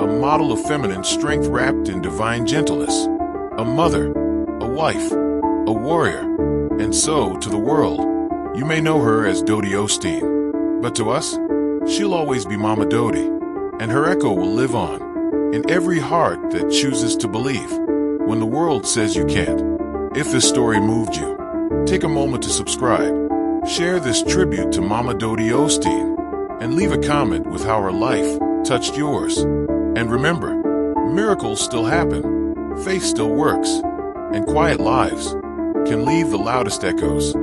a model of feminine strength wrapped in divine gentleness, a mother, a wife, a warrior, and so to the world. You may know her as Dodie Osteen, but to us, she'll always be Mama Dodie, and her echo will live on in every heart that chooses to believe when the world says you can't. If this story moved you, take a moment to subscribe, share this tribute to Mama Dodie Osteen, and leave a comment with how her life touched yours. And remember, miracles still happen, faith still works, and quiet lives can leave the loudest echoes.